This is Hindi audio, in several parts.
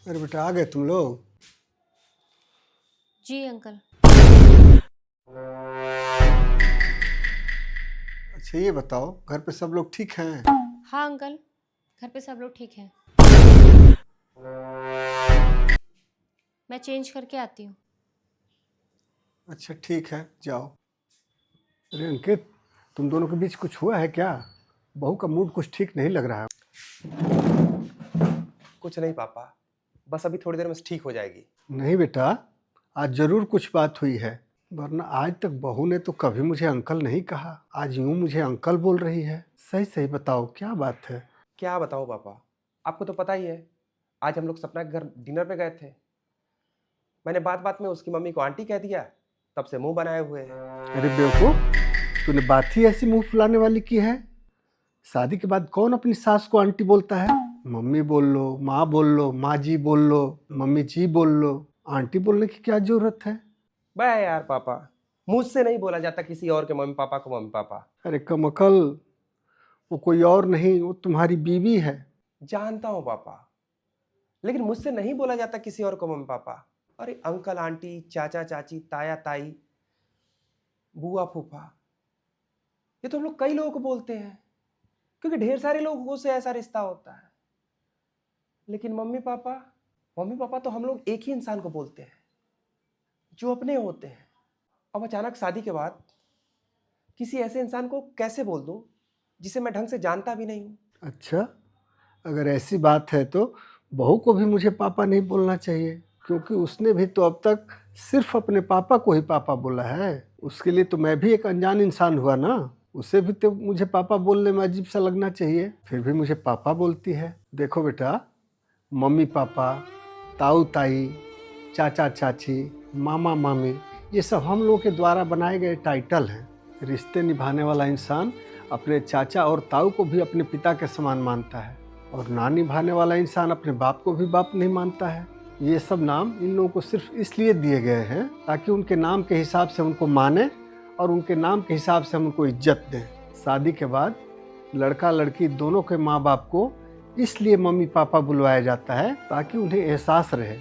अरे बेटा, आ गए तुम लोग। जी अंकल। अच्छा ये बताओ, घर पे सब लोग ठीक हैं? हाँ अंकल, घर पे सब लोग ठीक हैं। मैं चेंज करके आती हूँ। अच्छा ठीक है, जाओ। अरे अंकित, तुम दोनों के बीच कुछ हुआ है क्या? बहू का मूड कुछ ठीक नहीं लग रहा है। कुछ नहीं पापा, बस अभी थोड़ी देर में ठीक हो जाएगी। नहीं बेटा, आज जरूर कुछ बात हुई है, वरना आज तक बहू ने तो कभी मुझे अंकल नहीं कहा। आज यूं मुझे अंकल बोल रही है। सही सही बताओ, क्या बात है? क्या बताऊँ पापा, आपको तो पता ही है। आज हम लोग सपना के घर डिनर पे गए थे। मैंने बात बात में उसकी मम्मी को आंटी कह दिया, तब से मुंह बनाए हुए हैं। अरे बेवकूफ, तूने बात ही ऐसी मुंह फुलाने वाली की है। शादी के बाद कौन अपनी सास को आंटी बोलता है? मम्मी बोल लो, माँ बोल लो, माँ जी बोल लो, मम्मी जी बोल लो। आंटी बोलने की क्या जरूरत है? बे यार पापा, मुझसे नहीं बोला जाता किसी और के मम्मी पापा को मम्मी पापा। अरे कमकल, वो कोई और नहीं, वो तुम्हारी बीवी है। जानता हूँ पापा, लेकिन मुझसे नहीं बोला जाता किसी और को मम्मी पापा। अरे अंकल आंटी, चाचा चाची, ताया ताई, बुआ फूफा, ये तो हम लोग कई लोगों को बोलते हैं, क्योंकि ढेर सारे लोगों से ऐसा रिश्ता होता है। लेकिन मम्मी पापा तो हम लोग एक ही इंसान को बोलते हैं, जो अपने होते हैं। अब अचानक शादी के बाद किसी ऐसे इंसान को कैसे बोल दूं जिसे मैं ढंग से जानता भी नहीं हूं। अच्छा, अगर ऐसी बात है तो बहू को भी मुझे पापा नहीं बोलना चाहिए, क्योंकि उसने भी तो अब तक सिर्फ अपने पापा को ही पापा बोला है। उसके लिए तो मैं भी एक अनजान इंसान हुआ ना। उसे भी तो मुझे पापा बोलने में अजीब सा लगना चाहिए, फिर भी मुझे पापा बोलती है। देखो बेटा, मम्मी पापा, ताऊ ताई, चाचा चाची, मामा मामी, ये सब हम लोगों के द्वारा बनाए गए टाइटल हैं। रिश्ते निभाने वाला इंसान अपने चाचा और ताऊ को भी अपने पिता के समान मानता है, और ना निभाने वाला इंसान अपने बाप को भी बाप नहीं मानता है। ये सब नाम इन लोगों को सिर्फ इसलिए दिए गए हैं ताकि उनके नाम के हिसाब से उनको माने और उनके नाम के हिसाब से हम उनको इज्जत दें। शादी के बाद लड़का लड़की दोनों के माँ बाप को इसलिए मम्मी पापा बुलवाया जाता है ताकि उन्हें एहसास रहे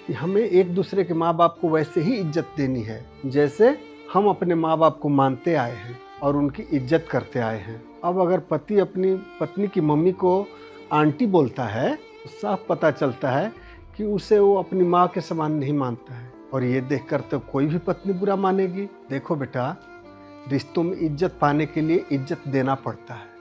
कि हमें एक दूसरे के माँ बाप को वैसे ही इज्जत देनी है जैसे हम अपने माँ बाप को मानते आए हैं और उनकी इज्जत करते आए हैं। अब अगर पति अपनी पत्नी की मम्मी को आंटी बोलता है तो साफ पता चलता है कि उसे वो अपनी माँ के समान नहीं मानता है, और ये देखकर तो कोई भी पत्नी बुरा मानेगी। देखो बेटा, रिश्तों में इज्जत पाने के लिए इज्जत देना पड़ता है।